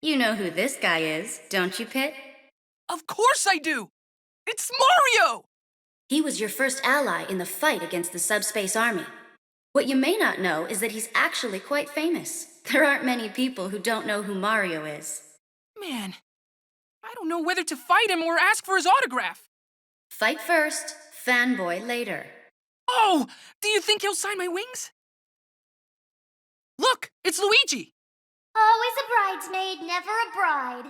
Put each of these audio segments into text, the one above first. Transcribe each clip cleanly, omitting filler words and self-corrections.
You know who this guy is, don't you, Pit? Of course I do! It's Mario! He was your first ally in the fight against the subspace army. What you may not know is that he's actually quite famous. There aren't many people who don't know who Mario is. Man, I don't know whether to fight him or ask for his autograph. Fight first, fanboy later. Oh, do you think he'll sign my wings? Look, it's Luigi! Always a bridesmaid, never a bride.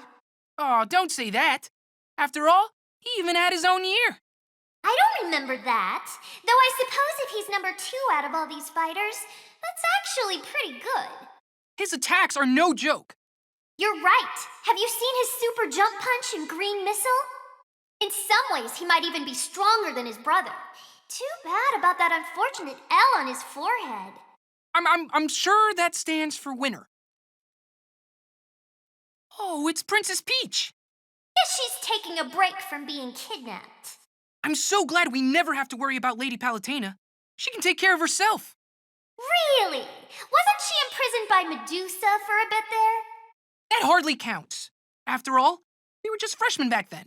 Oh, don't say that. After all, he even had his own year. I don't remember that. Though I suppose if he's number 2 out of all these fighters, that's actually pretty good. His attacks are no joke. You're right. Have you seen his super jump punch and green missile? In some ways, he might even be stronger than his brother. Too bad about that unfortunate L on his forehead. I'm sure that stands for winner. Oh, it's Princess Peach. Guess she's taking a break from being kidnapped. I'm so glad we never have to worry about Lady Palutena. She can take care of herself. Really? Wasn't she imprisoned by Medusa for a bit there? That hardly counts. After all, we were just freshmen back then.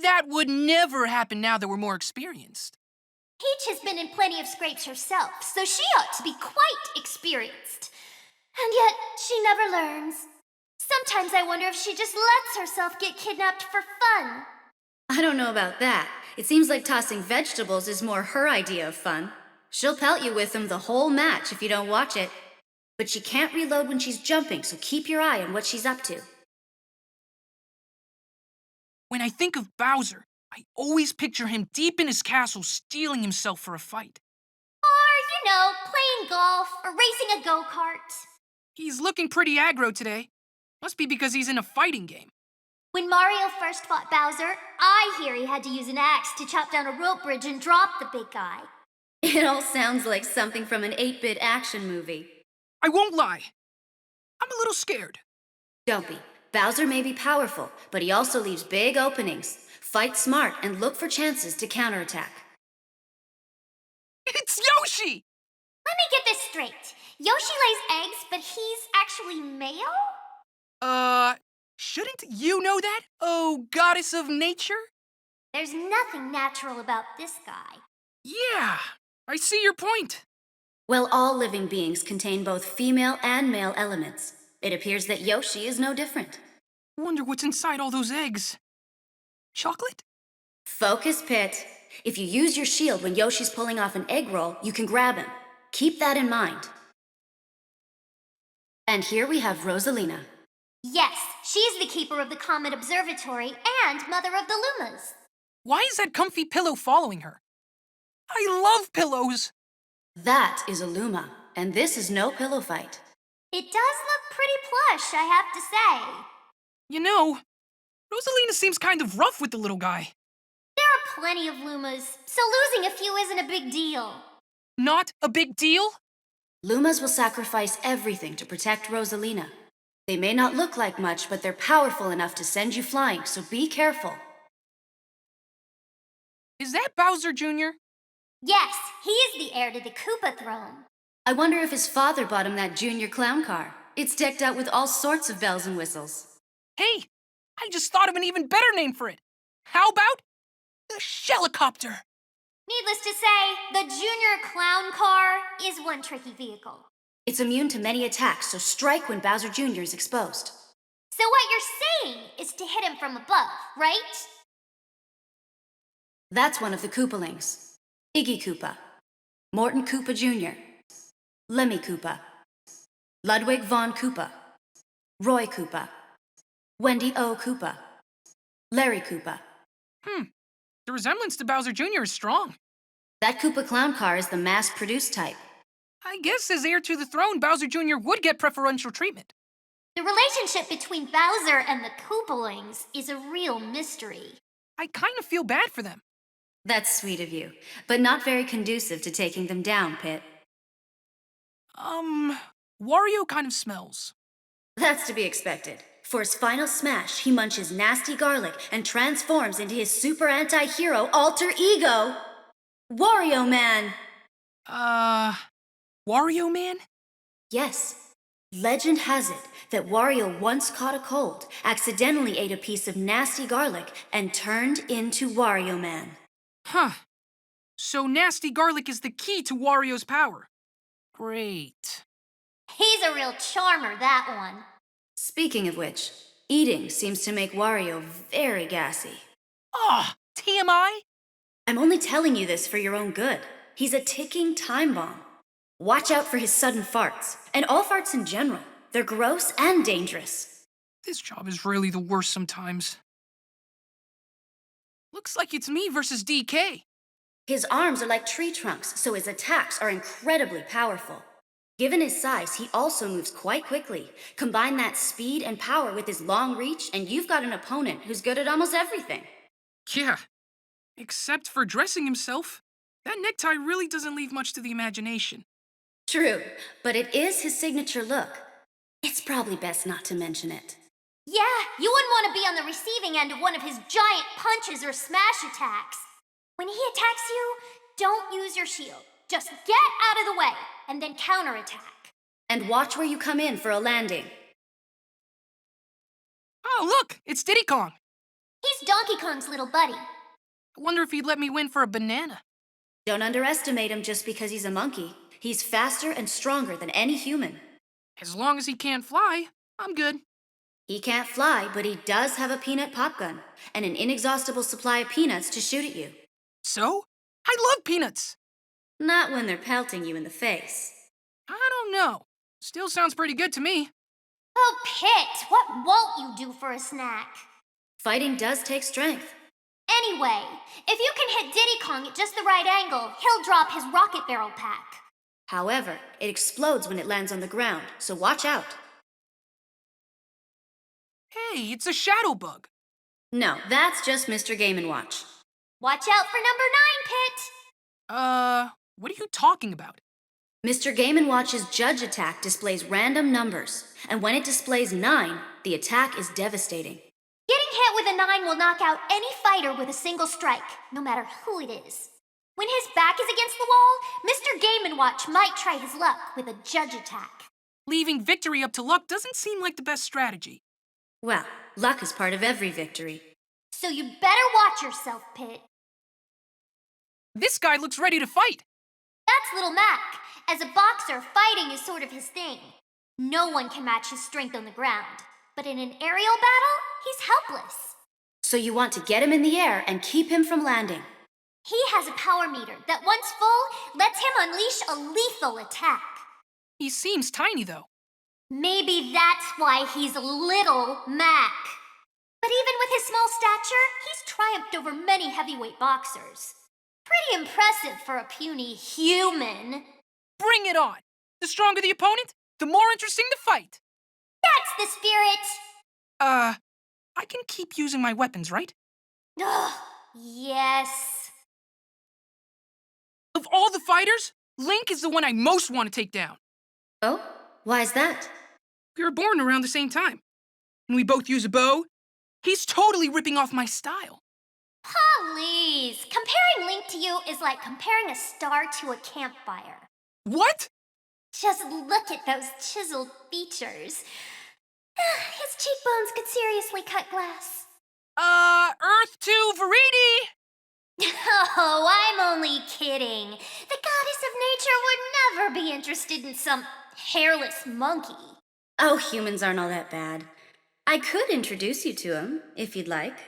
That would never happen now that we're more experienced. Peach has been in plenty of scrapes herself, so she ought to be quite experienced. And yet, she never learns. Sometimes I wonder if she just lets herself get kidnapped for fun. I don't know about that. It seems like tossing vegetables is more her idea of fun. She'll pelt you with them the whole match if you don't watch it. But she can't reload when she's jumping, so keep your eye on what she's up to. When I think of Bowser, I always picture him deep in his castle steeling himself for a fight. Or, playing golf or racing a go-kart. He's looking pretty aggro today. Must be because he's in a fighting game. When Mario first fought Bowser, I hear he had to use an axe to chop down a rope bridge and drop the big guy. It all sounds like something from an 8-bit action movie. I won't lie. I'm a little scared. Don't be. Bowser may be powerful, but he also leaves big openings. Fight smart and look for chances to counterattack. It's Yoshi! Let me get this straight. Yoshi lays eggs, but he's actually male? Shouldn't you know that? Oh, goddess of nature? There's nothing natural about this guy. Yeah, I see your point. Well, all living beings contain both female and male elements. It appears that Yoshi is no different. Wonder what's inside all those eggs. Chocolate? Focus, Pit. If you use your shield when Yoshi's pulling off an egg roll, you can grab him. Keep that in mind. And here we have Rosalina. Yes, she's the keeper of the Comet Observatory and mother of the Lumas. Why is that comfy pillow following her? I love pillows! That is a Luma, and this is no pillow fight. It does look pretty plush, I have to say. You know, Rosalina seems kind of rough with the little guy. There are plenty of Lumas, so losing a few isn't a big deal. Not a big deal? Lumas will sacrifice everything to protect Rosalina. They may not look like much, but they're powerful enough to send you flying, so be careful. Is that Bowser Jr.? Yes, he is the heir to the Koopa throne. I wonder if his father bought him that junior clown car. It's decked out with all sorts of bells and whistles. Hey, I just thought of an even better name for it. How about the Shellicopter? Needless to say, the Junior Clown Car is one tricky vehicle. It's immune to many attacks, so strike when Bowser Jr. is exposed. So what you're saying is to hit him from above, right? That's one of the Koopalings. Iggy Koopa, Morton Koopa Jr., Lemmy Koopa, Ludwig von Koopa, Roy Koopa, Wendy O. Koopa, Larry Koopa. The resemblance to Bowser Jr. is strong. That Koopa clown car is the mass-produced type. I guess as heir to the throne, Bowser Jr. would get preferential treatment. The relationship between Bowser and the Koopalings is a real mystery. I kind of feel bad for them. That's sweet of you, but not very conducive to taking them down, Pit. Wario kind of smells. That's to be expected. For his final smash, he munches nasty garlic and transforms into his super anti-hero alter ego, Wario Man! Wario Man? Yes, Legend has it that Wario once caught a cold, accidentally ate a piece of nasty garlic, and turned into Wario Man. Huh. So nasty garlic is the key to Wario's power. Great. He's a real charmer, that one. Speaking of which, eating seems to make Wario very gassy. Ah, TMI? I'm only telling you this for your own good. He's a ticking time bomb. Watch out for his sudden farts, and all farts in general. They're gross and dangerous. This job is really the worst sometimes. Looks like it's me versus DK. His arms are like tree trunks, so his attacks are incredibly powerful. Given his size, he also moves quite quickly. Combine that speed and power with his long reach, and you've got an opponent who's good at almost everything. Yeah, except for dressing himself. That necktie really doesn't leave much to the imagination. True, but it is his signature look. It's probably best not to mention it. Yeah, you wouldn't want to be on the receiving end of one of his giant punches or smash attacks. When he attacks you, don't use your shield. Just get out of the way, and then counterattack. And watch where you come in for a landing. Oh, look, it's Diddy Kong. He's Donkey Kong's little buddy. I wonder if he'd let me win for a banana. Don't underestimate him just because he's a monkey. He's faster and stronger than any human. As long as he can't fly, I'm good. He can't fly, but he does have a peanut pop gun and an inexhaustible supply of peanuts to shoot at you. So? I love peanuts. Not when they're pelting you in the face. I don't know. Still sounds pretty good to me. Oh, Pit, what won't you do for a snack? Fighting does take strength. Anyway, if you can hit Diddy Kong at just the right angle, he'll drop his rocket barrel pack. However, it explodes when it lands on the ground, so watch out. Hey, it's a shadow bug. No, that's just Mr. Game & Watch. Watch out for number 9, Pit. What are you talking about? Mr. Game & Watch's judge attack displays random numbers, and when it displays 9, the attack is devastating. Getting hit with a 9 will knock out any fighter with a single strike, no matter who it is. When his back is against the wall, Mr. Game & Watch might try his luck with a judge attack. Leaving victory up to luck doesn't seem like the best strategy. Well, luck is part of every victory. So you better watch yourself, Pit. This guy looks ready to fight. That's Little Mac. As a boxer, fighting is sort of his thing. No one can match his strength on the ground. But in an aerial battle, he's helpless. So you want to get him in the air and keep him from landing. He has a power meter that, once full, lets him unleash a lethal attack. He seems tiny, though. Maybe that's why he's Little Mac. But even with his small stature, he's triumphed over many heavyweight boxers. Pretty impressive for a puny human. Bring it on! The stronger the opponent, the more interesting the fight. That's the spirit. I can keep using my weapons, right? Ugh, yes. Of all the fighters, Link is the one I most want to take down. Oh? Why is that? We were born around the same time. And we both use a bow. He's totally ripping off my style. Please. Comparing Link to you is like comparing a star to a campfire. What? Just look at those chiseled features. His cheekbones could seriously cut glass. Earth to Viridi! Oh, I'm only kidding. The goddess of nature would never be interested in some hairless monkey. Oh, humans aren't all that bad. I could introduce you to him, if you'd like.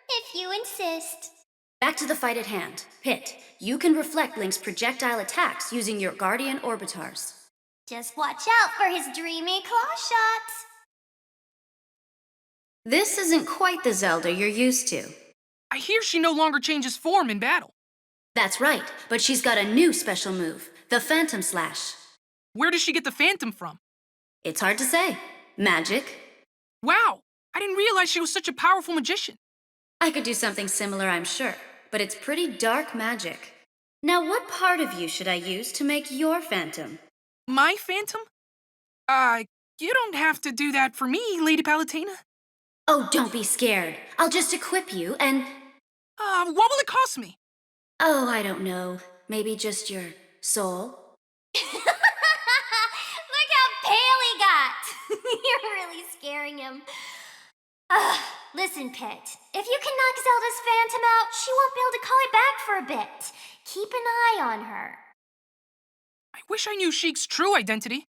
If you insist. Back to the fight at hand. Pit, you can reflect Link's projectile attacks using your Guardian Orbitars. Just watch out for his dreamy claw shots. This isn't quite the Zelda you're used to. I hear she no longer changes form in battle. That's right, but she's got a new special move, the Phantom Slash. Where does she get the Phantom from? It's hard to say. Magic. Wow, I didn't realize she was such a powerful magician. I could do something similar, I'm sure, but it's pretty dark magic. Now, what part of you should I use to make your Phantom? My Phantom? You don't have to do that for me, Lady Palutena. Oh, don't be scared. I'll just equip you and... What will it cost me? Oh, I don't know. Maybe just your soul? Look how really scaring him. Ugh, listen, Pit. If you can knock Zelda's phantom out, she won't be able to call it back for a bit. Keep an eye on her. I wish I knew Sheik's true identity.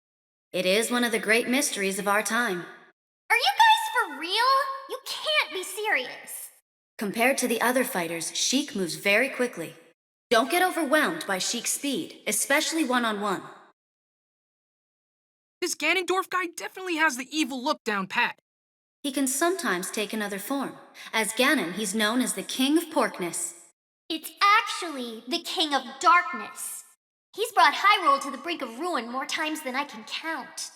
It is one of the great mysteries of our time. Are you guys for real? You can't be serious. Compared to the other fighters, Sheik moves very quickly. Don't get overwhelmed by Sheik's speed, especially one-on-one. This Ganondorf guy definitely has the evil look down pat. He can sometimes take another form. As Ganon, he's known as the King of Porkness. It's actually the King of Darkness. He's brought Hyrule to the brink of ruin more times than I can count.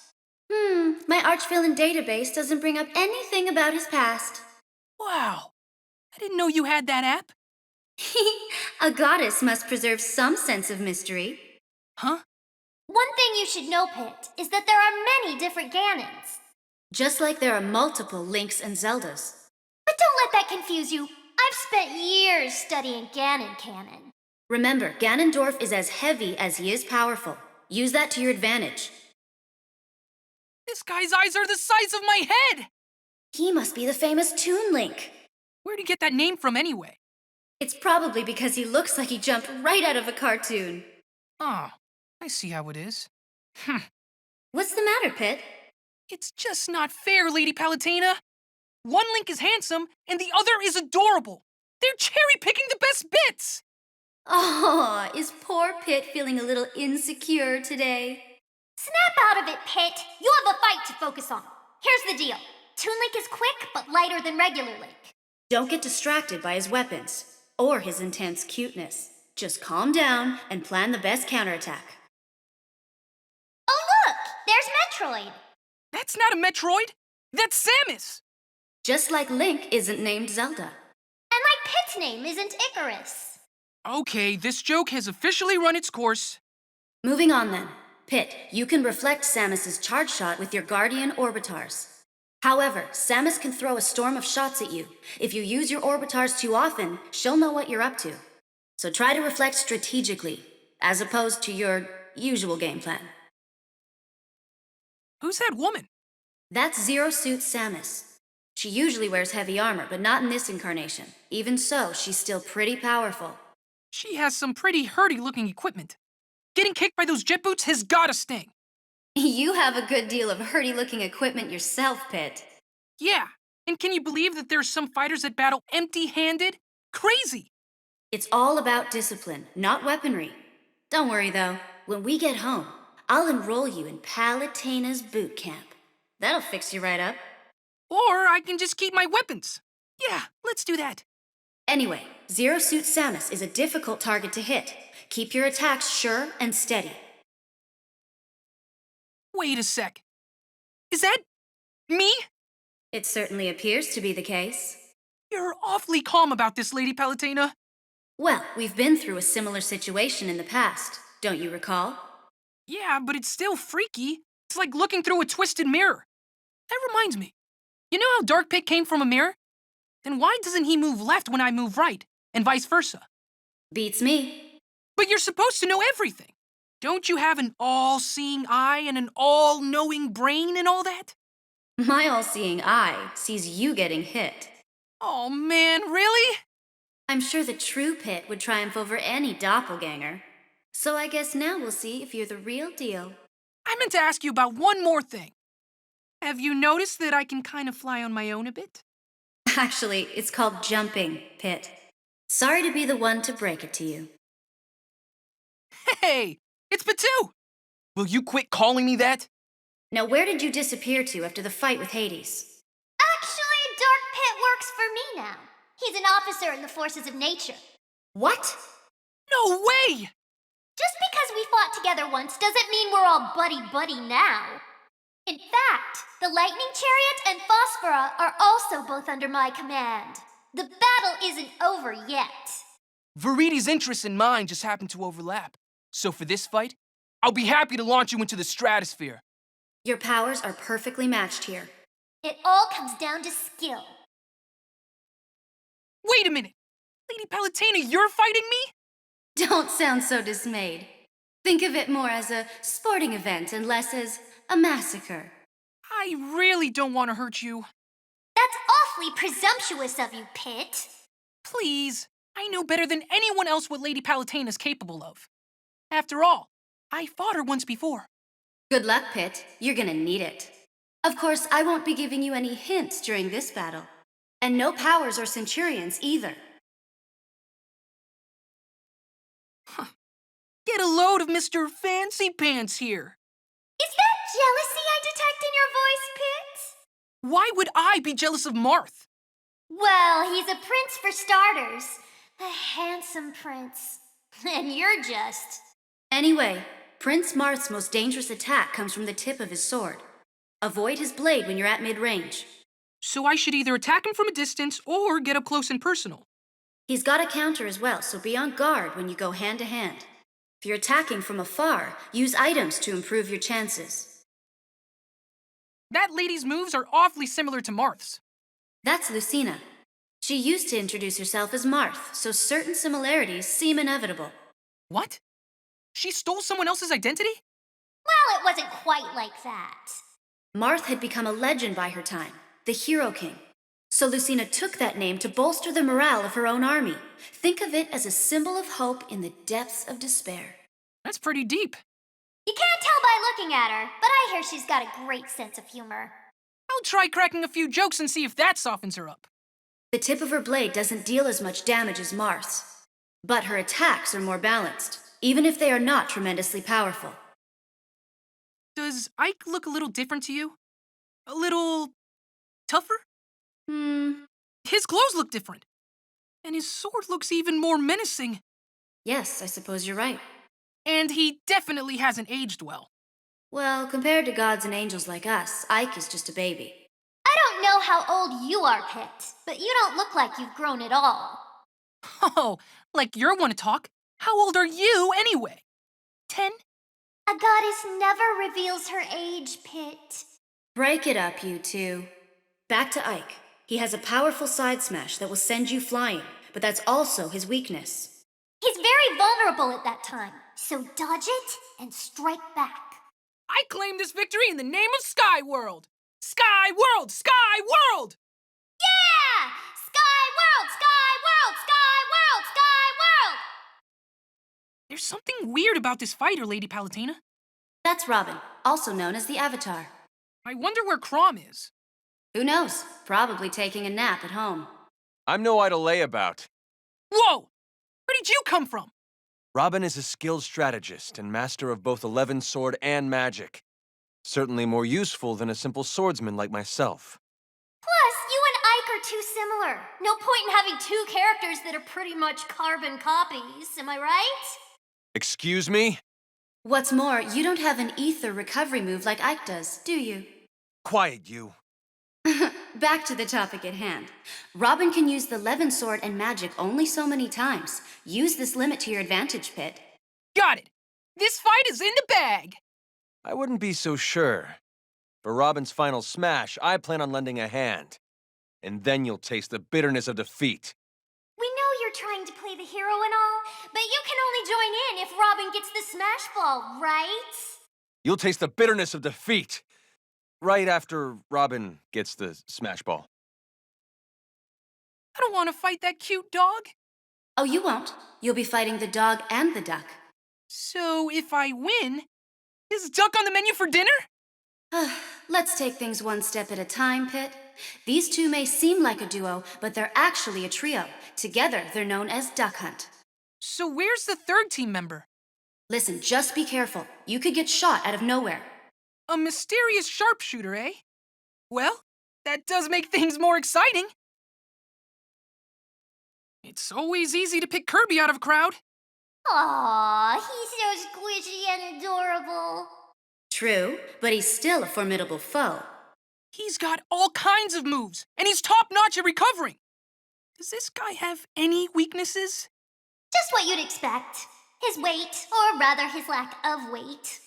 My Archvillain database doesn't bring up anything about his past. Wow. I didn't know you had that app. A goddess must preserve some sense of mystery. Huh? One thing you should know, Pit, is that there are many different Ganons. Just like there are multiple Links and Zeldas. But don't let that confuse you. I've spent years studying Ganon canon. Remember, Ganondorf is as heavy as he is powerful. Use that to your advantage. This guy's eyes are the size of my head! He must be the famous Toon Link. Where'd he get that name from anyway? It's probably because he looks like he jumped right out of a cartoon. Oh, I see how it is. What's the matter, Pit? It's just not fair, Lady Palutena. One Link is handsome, and the other is adorable. They're cherry-picking the best bits! Oh, is poor Pit feeling a little insecure today? Snap out of it, Pit. You have a fight to focus on. Here's the deal. Toon Link is quick, but lighter than regular Link. Don't get distracted by his weapons, or his intense cuteness. Just calm down and plan the best counterattack. Oh, look! There's Metroid. That's not a Metroid. That's Samus. Just like Link isn't named Zelda. And like Pit's name isn't Icarus. Okay, this joke has officially run its course. Moving on then. Pit, you can reflect Samus's charge shot with your Guardian Orbitars. However, Samus can throw a storm of shots at you. If you use your Orbitars too often, she'll know what you're up to. So try to reflect strategically, as opposed to your usual game plan. Who's that woman? That's Zero Suit Samus. She usually wears heavy armor, but not in this incarnation. Even so, she's still pretty powerful. She has some pretty herdy-looking equipment. Getting kicked by those jet boots has gotta sting. You have a good deal of herdy-looking equipment yourself, Pit. Yeah, and can you believe that there's some fighters that battle empty-handed? Crazy! It's all about discipline, not weaponry. Don't worry, though. When we get home, I'll enroll you in Palutena's boot camp. That'll fix you right up. Or I can just keep my weapons. Yeah, let's do that. Anyway, Zero Suit Samus is a difficult target to hit. Keep your attacks sure and steady. Wait a sec. Is that me? It certainly appears to be the case. You're awfully calm about this, Lady Palutena. Well, we've been through a similar situation in the past, don't you recall? Yeah, but it's still freaky. It's like looking through a twisted mirror. That reminds me. You know how Dark Pit came from a mirror? Then why doesn't he move left when I move right, and vice versa? Beats me. But you're supposed to know everything. Don't you have an all-seeing eye and an all-knowing brain and all that? My all-seeing eye sees you getting hit. Oh man, really? I'm sure the true Pit would triumph over any doppelganger. So I guess now we'll see if you're the real deal. I meant to ask you about one more thing. Have you noticed that I can kind of fly on my own a bit? Actually, it's called jumping, Pit. Sorry to be the one to break it to you. Hey, it's Batu! Will you quit calling me that? Now, where did you disappear to after the fight with Hades? Actually, Dark Pit works for me now. He's an officer in the forces of nature. What? No way! Just because we fought together once doesn't mean we're all buddy-buddy now. In fact, the Lightning Chariot and Phosphora are also both under my command. The battle isn't over yet. Viridi's interests and mine just happen to overlap. So for this fight, I'll be happy to launch you into the stratosphere. Your powers are perfectly matched here. It all comes down to skill. Wait a minute! Lady Palutena, you're fighting me? Don't sound so dismayed. Think of it more as a sporting event and less as a massacre. I really don't want to hurt you. That's awfully presumptuous of you, Pit. Please, I know better than anyone else what Lady Palutena is capable of. After all, I fought her once before. Good luck, Pit. You're gonna need it. Of course, I won't be giving you any hints during this battle. And no powers or centurions either. Get a load of Mr. Fancy Pants here. Is that jealousy I detect in your voice, Pit? Why would I be jealous of Marth? Well, he's a prince for starters. A handsome prince. And you're just... Anyway, Prince Marth's most dangerous attack comes from the tip of his sword. Avoid his blade when you're at mid-range. So I should either attack him from a distance or get up close and personal. He's got a counter as well, so be on guard when you go hand-to-hand. If you're attacking from afar, use items to improve your chances. That lady's moves are awfully similar to Marth's. That's Lucina. She used to introduce herself as Marth, so certain similarities seem inevitable. What? She stole someone else's identity? Well, it wasn't quite like that. Marth had become a legend by her time, the Hero King. So Lucina took that name to bolster the morale of her own army. Think of it as a symbol of hope in the depths of despair. That's pretty deep. You can't tell by looking at her, but I hear she's got a great sense of humor. I'll try cracking a few jokes and see if that softens her up. The tip of her blade doesn't deal as much damage as Marth's, but her attacks are more balanced, even if they are not tremendously powerful. Does Ike look a little different to you? A little... tougher? His clothes look different. And his sword looks even more menacing. Yes, I suppose you're right. And he definitely hasn't aged well. Well, compared to gods and angels like us, Ike is just a baby. I don't know how old you are, Pit, but you don't look like you've grown at all. Oh, like you're one to talk. How old are you anyway? 10? A goddess never reveals her age, Pit. Break it up, you two. Back to Ike. He has a powerful side smash that will send you flying, but that's also his weakness. He's very vulnerable at that time, so dodge it and strike back. I claim this victory in the name of Sky World! Sky World! Sky World! Yeah! Sky World! Sky World! Sky World! Sky World! There's something weird about this fighter, Lady Palutena. That's Robin, also known as the Avatar. I wonder where Crom is. Who knows? Probably taking a nap at home. I'm no idle layabout. Whoa! Where did you come from? Robin is a skilled strategist and master of both 11 sword and magic. Certainly more useful than a simple swordsman like myself. Plus, you and Ike are too similar. No point in having two characters that are pretty much carbon copies, am I right? Excuse me? What's more, you don't have an ether recovery move like Ike does, do you? Quiet, you. Back to the topic at hand. Robin can use the Levin sword and magic only so many times. Use this limit to your advantage, Pit. Got it! This fight is in the bag! I wouldn't be so sure. For Robin's final smash, I plan on lending a hand. And then you'll taste the bitterness of defeat. We know you're trying to play the hero and all, but you can only join in if Robin gets the smash ball, right? You'll taste the bitterness of defeat. Right after Robin gets the smash ball. I don't want to fight that cute dog. Oh, you won't. You'll be fighting the dog and the duck. So if I win, is duck on the menu for dinner? Let's take things one step at a time, Pit. These two may seem like a duo, but they're actually a trio. Together, they're known as Duck Hunt. So where's the third team member? Listen, just be careful. You could get shot out of nowhere. A mysterious sharpshooter, eh? Well, that does make things more exciting. It's always easy to pick Kirby out of a crowd. Aww, he's so squishy and adorable. True, but he's still a formidable foe. He's got all kinds of moves, and he's top-notch at recovering. Does this guy have any weaknesses? Just what you'd expect. His weight, or rather his lack of weight.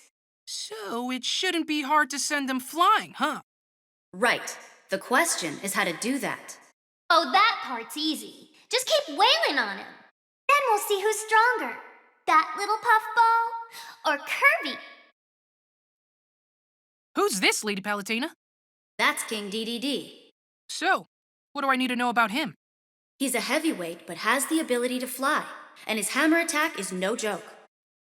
So it shouldn't be hard to send him flying, huh? Right. The question is how to do that. Oh, that part's easy. Just keep wailing on him. Then we'll see who's stronger. That little puffball or Kirby? Who's this, Lady Palutena? That's King DDD. So, what do I need to know about him? He's a heavyweight but has the ability to fly, and his hammer attack is no joke.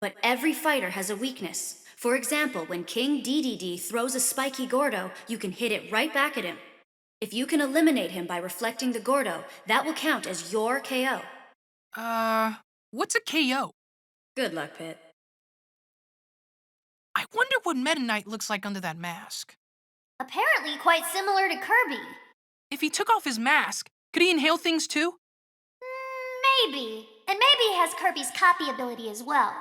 But every fighter has a weakness. For example, when King DDD throws a spiky Gordo, you can hit it right back at him. If you can eliminate him by reflecting the Gordo, that will count as your KO. What's a KO? Good luck, Pit. I wonder what Meta Knight looks like under that mask. Apparently quite similar to Kirby. If he took off his mask, could he inhale things too? Maybe. And maybe he has Kirby's copy ability as well.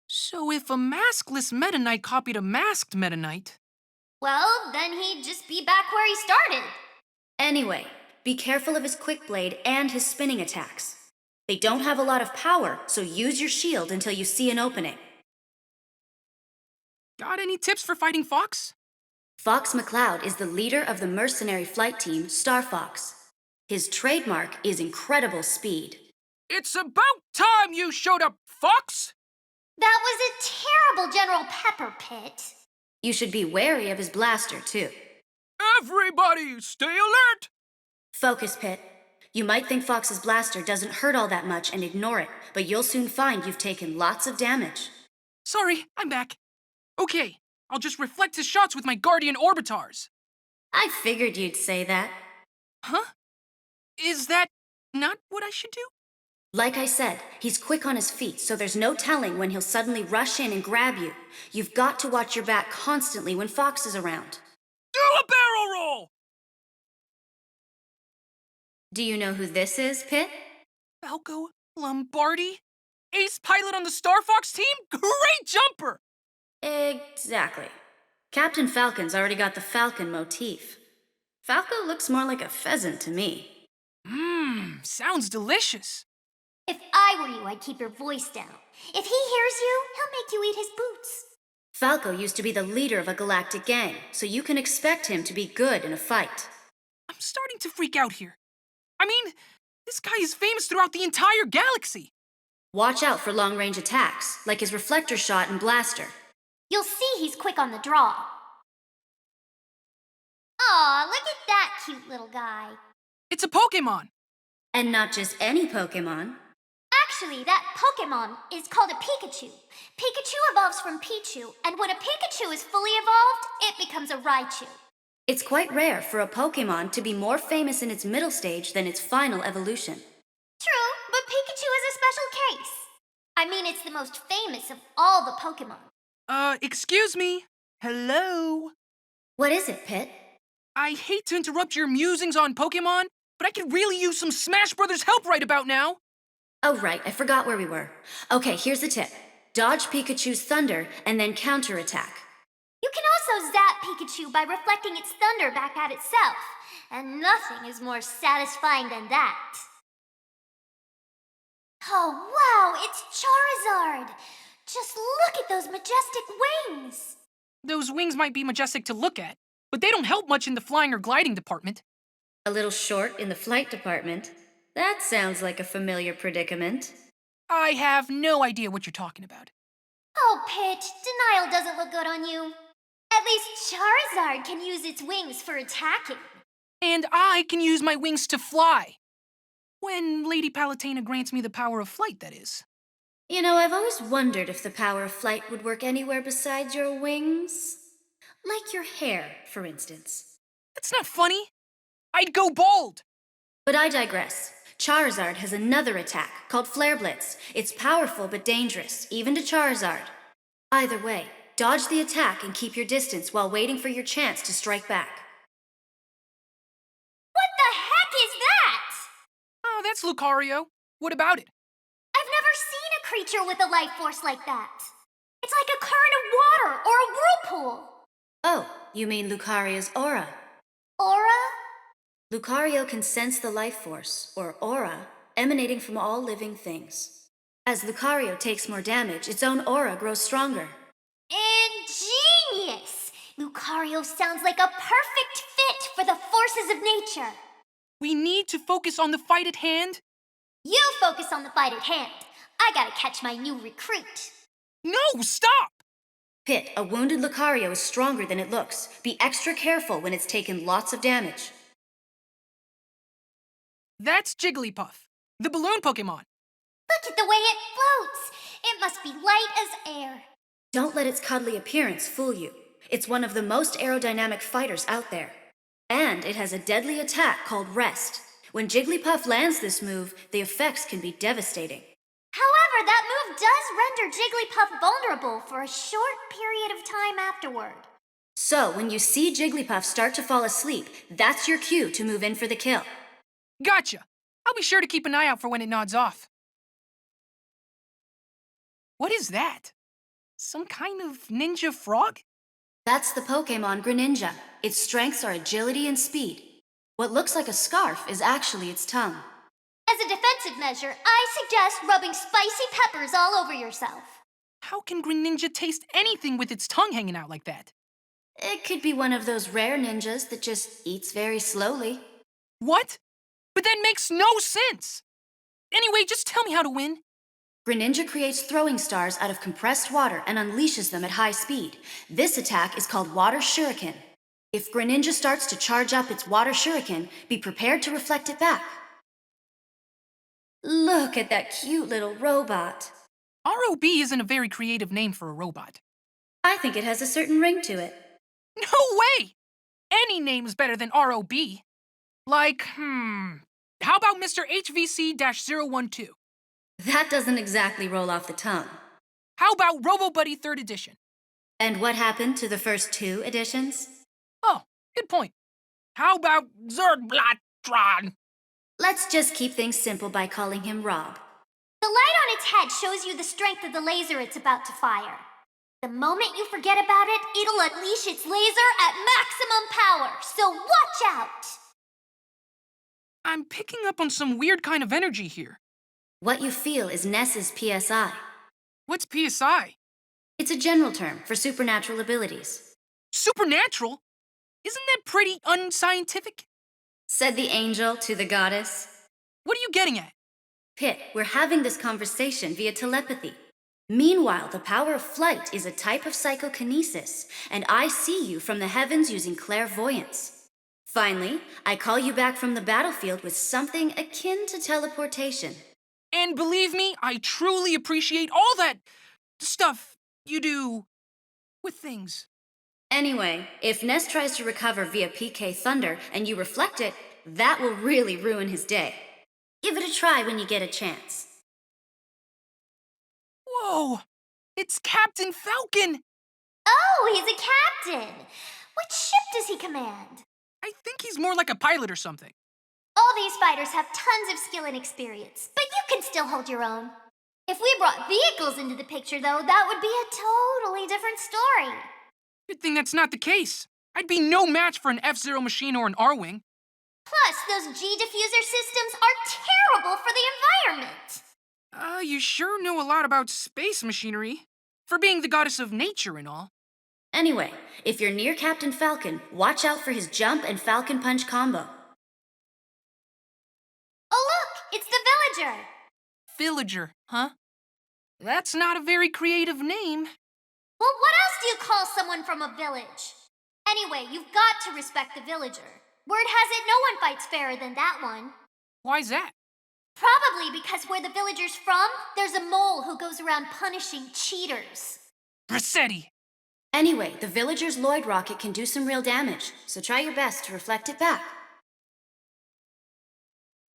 So if a maskless Meta Knight copied a masked Meta Knight... Well, then he'd just be back where he started. Anyway, be careful of his quick blade and his spinning attacks. They don't have a lot of power, so use your shield until you see an opening. Got any tips for fighting Fox? Fox McCloud is the leader of the mercenary flight team, Star Fox. His trademark is incredible speed. It's about time you showed up, Fox! That was a terrible General Pepper Pit. You should be wary of his blaster, too. Everybody, stay alert! Focus, Pit. You might think Fox's blaster doesn't hurt all that much and ignore it, but you'll soon find you've taken lots of damage. Sorry, I'm back. Okay, I'll just reflect his shots with my Guardian Orbitars. I figured you'd say that. Huh? Is that not what I should do? Like I said, he's quick on his feet, so there's no telling when he'll suddenly rush in and grab you. You've got to watch your back constantly when Fox is around. Do a barrel roll! Do you know who this is, Pit? Falco Lombardi? Ace pilot on the Star Fox team? Great jumper! Exactly. Captain Falcon's already got the falcon motif. Falco looks more like a pheasant to me. Sounds delicious. If I were you, I'd keep your voice down. If he hears you, he'll make you eat his boots. Falco used to be the leader of a galactic gang, so you can expect him to be good in a fight. I'm starting to freak out here. I mean, this guy is famous throughout the entire galaxy. Watch out for long-range attacks, like his reflector shot and blaster. You'll see he's quick on the draw. Aw, look at that cute little guy. It's a Pokemon. And not just any Pokemon. Actually, that Pokemon is called a Pikachu. Pikachu evolves from Pichu, and when a Pikachu is fully evolved, it becomes a Raichu. It's quite rare for a Pokemon to be more famous in its middle stage than its final evolution. True, but Pikachu is a special case. I mean, it's the most famous of all the Pokemon. Excuse me. Hello? What is it, Pit? I hate to interrupt your musings on Pokemon, but I could really use some Smash Brothers help right about now. Oh, right, I forgot where we were. Okay, here's the tip. Dodge Pikachu's thunder and then counterattack. You can also zap Pikachu by reflecting its thunder back at itself. And nothing is more satisfying than that. Oh, wow, it's Charizard! Just look at those majestic wings! Those wings might be majestic to look at, but they don't help much in the flying or gliding department. A little short in the flight department. That sounds like a familiar predicament. I have no idea what you're talking about. Oh, Pit, denial doesn't look good on you. At least Charizard can use its wings for attacking. And I can use my wings to fly. When Lady Palutena grants me the power of flight, that is. You know, I've always wondered if the power of flight would work anywhere besides your wings. Like your hair, for instance. That's not funny. I'd go bald. But I digress. Charizard has another attack called Flare Blitz. It's powerful but dangerous, even to Charizard. Either way, dodge the attack and keep your distance while waiting for your chance to strike back. What the heck is that? Oh, that's Lucario. What about it? I've never seen a creature with a life force like that. It's like a current of water or a whirlpool. Oh, you mean Lucario's aura. Aura? Lucario can sense the life force, or aura, emanating from all living things. As Lucario takes more damage, its own aura grows stronger. Ingenious! Lucario sounds like a perfect fit for the forces of nature. We need to focus on the fight at hand. You focus on the fight at hand. I gotta catch my new recruit. No, stop! Pit, a wounded Lucario is stronger than it looks. Be extra careful when it's taken lots of damage. That's Jigglypuff, the balloon Pokemon. Look at the way it floats. It must be light as air. Don't let its cuddly appearance fool you. It's one of the most aerodynamic fighters out there. And it has a deadly attack called Rest. When Jigglypuff lands this move, the effects can be devastating. However, that move does render Jigglypuff vulnerable for a short period of time afterward. So, when you see Jigglypuff start to fall asleep, that's your cue to move in for the kill. Gotcha. I'll be sure to keep an eye out for when it nods off. What is that? Some kind of ninja frog? That's the Pokemon Greninja. Its strengths are agility and speed. What looks like a scarf is actually its tongue. As a defensive measure, I suggest rubbing spicy peppers all over yourself. How can Greninja taste anything with its tongue hanging out like that? It could be one of those rare ninjas that just eats very slowly. What? But that makes no sense! Anyway, just tell me how to win. Greninja creates throwing stars out of compressed water and unleashes them at high speed. This attack is called Water Shuriken. If Greninja starts to charge up its Water Shuriken, be prepared to reflect it back. Look at that cute little robot. ROB isn't a very creative name for a robot. I think it has a certain ring to it. No way! Any name's better than ROB. Like, how about Mr. HVC-012? That doesn't exactly roll off the tongue. How about Robo Buddy 3rd Edition? And what happened to the first 2 editions? Oh, good point. How about Zerdblattron? Let's just keep things simple by calling him Rob. The light on its head shows you the strength of the laser it's about to fire. The moment you forget about it, it'll unleash its laser at maximum power, so watch out! I'm picking up on some weird kind of energy here. What you feel is Ness's PSI. What's PSI? It's a general term for supernatural abilities. Supernatural? Isn't that pretty unscientific? Said the angel to the goddess. What are you getting at? Pit, we're having this conversation via telepathy. Meanwhile, the power of flight is a type of psychokinesis, and I see you from the heavens using clairvoyance. Finally, I call you back from the battlefield with something akin to teleportation. And believe me, I truly appreciate all that stuff you do with things. Anyway, if Ness tries to recover via PK Thunder and you reflect it, that will really ruin his day. Give it a try when you get a chance. Whoa! It's Captain Falcon! Oh, he's a captain! What ship does he command? I think he's more like a pilot or something. All these fighters have tons of skill and experience, but you can still hold your own. If we brought vehicles into the picture, though, that would be a totally different story. Good thing that's not the case. I'd be no match for an F-Zero machine or an R-Wing. Plus, those G-diffuser systems are terrible for the environment. You sure know a lot about space machinery. For being the goddess of nature and all. Anyway, if you're near Captain Falcon, watch out for his jump and Falcon Punch combo. Oh, look! It's the villager! Villager, huh? That's not a very creative name. Well, what else do you call someone from a village? Anyway, you've got to respect the villager. Word has it no one fights fairer than that one. Why's that? Probably because where the villager's from, there's a mole who goes around punishing cheaters. Rossetti. Anyway, the villager's Lloyd rocket can do some real damage, so try your best to reflect it back.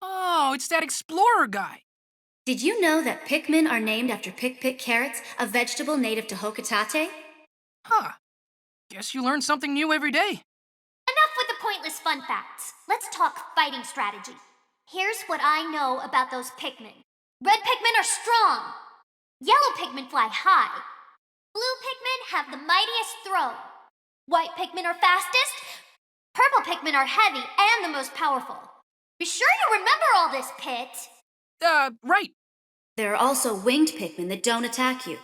Oh, it's that explorer guy. Did you know that Pikmin are named after Pick carrots, a vegetable native to Hokitate? Huh. Guess you learn something new every day. Enough with the pointless fun facts. Let's talk fighting strategy. Here's what I know about those Pikmin. Red Pikmin are strong. Yellow Pikmin fly high. Blue Pikmin have the mightiest throw. White Pikmin are fastest. Purple Pikmin are heavy and the most powerful. Be sure you remember all this, Pit. Right. There are also winged Pikmin that don't attack you.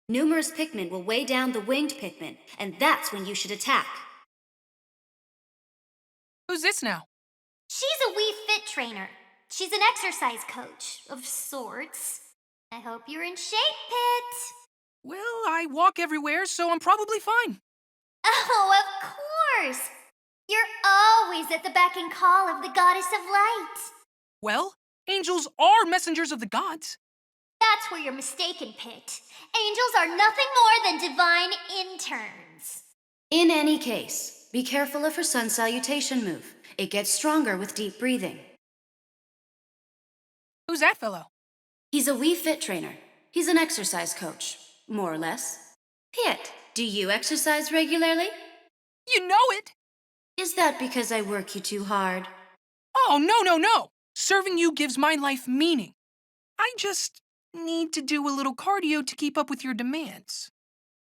Numerous Pikmin will weigh down the winged Pikmin, and that's when you should attack. Who's this now? She's a Wii Fit trainer. She's an exercise coach, of sorts. I hope you're in shape, Pit. Well, I walk everywhere, so I'm probably fine. Oh, of course! You're always at the beck and call of the goddess of light. Well, angels are messengers of the gods. That's where you're mistaken, Pit. Angels are nothing more than divine interns. In any case, be careful of her sun salutation move. It gets stronger with deep breathing. Who's that fellow? He's a Wii Fit trainer. He's an exercise coach, more or less. Pit, do you exercise regularly? You know it! Is that because I work you too hard? Oh, no. Serving you gives my life meaning. I just need to do a little cardio to keep up with your demands.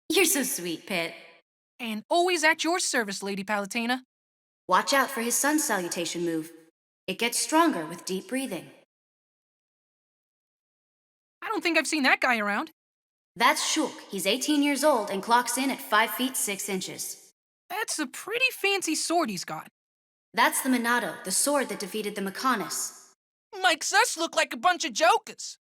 You're so sweet, Pit. And always at your service, Lady Palutena. Watch out for his sun salutation move. It gets stronger with deep breathing. I don't think I've seen that guy around. That's Shulk. He's 18 years old and clocks in at 5 feet 6 inches. That's a pretty fancy sword he's got. That's the Minato, the sword that defeated the Makanis. Makes us look like a bunch of jokers.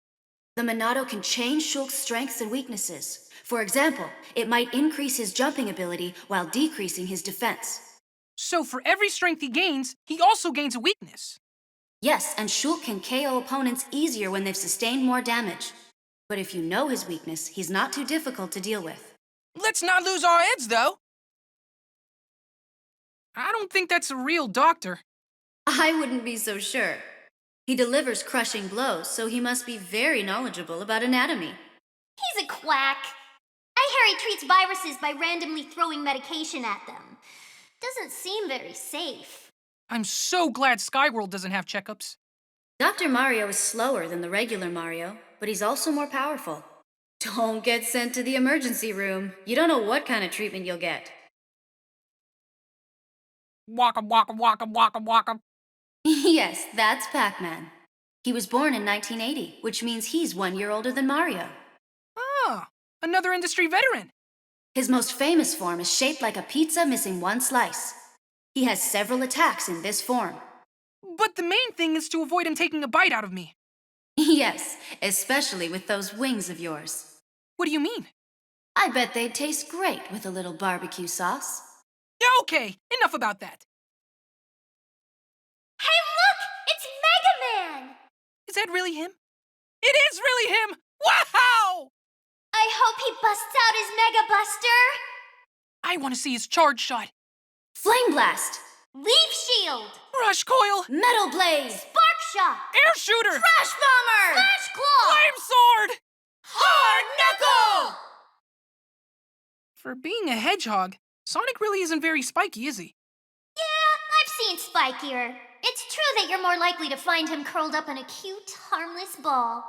The Minato can change Shulk's strengths and weaknesses. For example, it might increase his jumping ability while decreasing his defense. So for every strength he gains, he also gains a weakness. Yes, and Shulk can KO opponents easier when they've sustained more damage. But if you know his weakness, he's not too difficult to deal with. Let's not lose our heads, though. I don't think that's a real doctor. I wouldn't be so sure. He delivers crushing blows, so he must be very knowledgeable about anatomy. He's a quack. I hear he treats viruses by randomly throwing medication at them. Doesn't seem very safe. I'm so glad Skyworld doesn't have checkups. Dr. Mario is slower than the regular Mario, but he's also more powerful. Don't get sent to the emergency room. You don't know what kind of treatment you'll get. Waka waka waka waka waka. Yes, that's Pac-Man. He was born in 1980, which means he's 1 year older than Mario. Ah, another industry veteran. His most famous form is shaped like a pizza missing one slice. He has several attacks in this form. But the main thing is to avoid him taking a bite out of me. Yes, especially with those wings of yours. What do you mean? I bet they'd taste great with a little barbecue sauce. Yeah, okay, enough about that. Hey, look! It's Mega Man! Is that really him? It is really him! Wow! I hope he busts out his Mega Buster! I want to see his charge shot. Flame Blast! Leaf Shield! Rush coil! Metal Blaze! Spark Shock! Air shooter! Crash Bomber! Flash Claw! Flame sword! Hard Knuckle! For being a hedgehog, Sonic really isn't very spiky, is he? Yeah, I've seen spikier. It's true that you're more likely to find him curled up in a cute, harmless ball.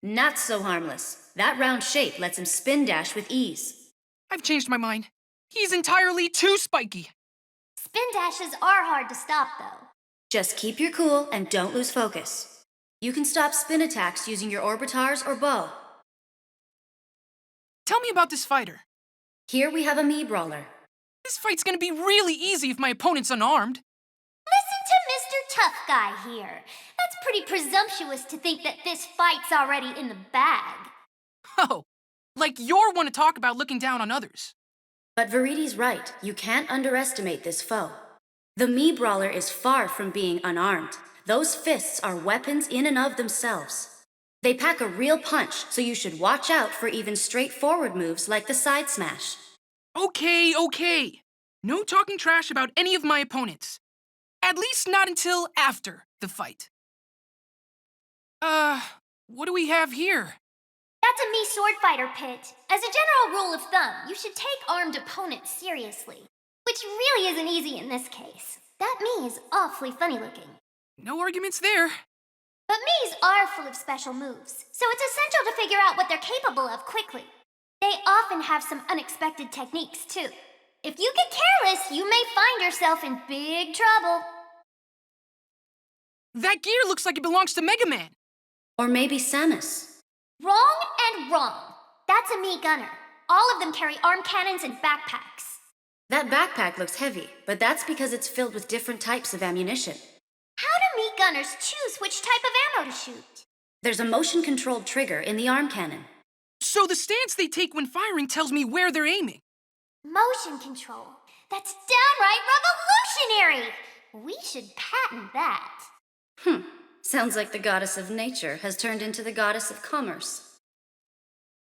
Not so harmless. That round shape lets him spin dash with ease. I've changed my mind. He's entirely too spiky. Spin dashes are hard to stop, though. Just keep your cool and don't lose focus. You can stop spin attacks using your orbitars or bow. Tell me about this fighter. Here we have a Mii Brawler. This fight's gonna be really easy if my opponent's unarmed. Listen to Mr. Tough Guy here. That's pretty presumptuous to think that this fight's already in the bag. Oh, like you're one to talk about looking down on others. But Veridi's right. You can't underestimate this foe. The Mii Brawler is far from being unarmed. Those fists are weapons in and of themselves. They pack a real punch, so you should watch out for even straightforward moves like the side smash. Okay. No talking trash about any of my opponents. At least not until after the fight. What do we have here? That's a Mii sword fighter, Pit. As a general rule of thumb, you should take armed opponents seriously. Which really isn't easy in this case. That Mii is awfully funny looking. No arguments there. But Mii's are full of special moves, so it's essential to figure out what they're capable of quickly. They often have some unexpected techniques, too. If you get careless, you may find yourself in big trouble. That gear looks like it belongs to Mega Man. Or maybe Samus. Wrong and wrong. That's a Mii gunner. All of them carry arm cannons and backpacks. That backpack looks heavy, but that's because it's filled with different types of ammunition. How do Mii gunners choose which type of ammo to shoot? There's a motion-controlled trigger in the arm cannon. So the stance they take when firing tells me where they're aiming. Motion control. That's downright revolutionary! We should patent that. Sounds like the goddess of nature has turned into the goddess of commerce.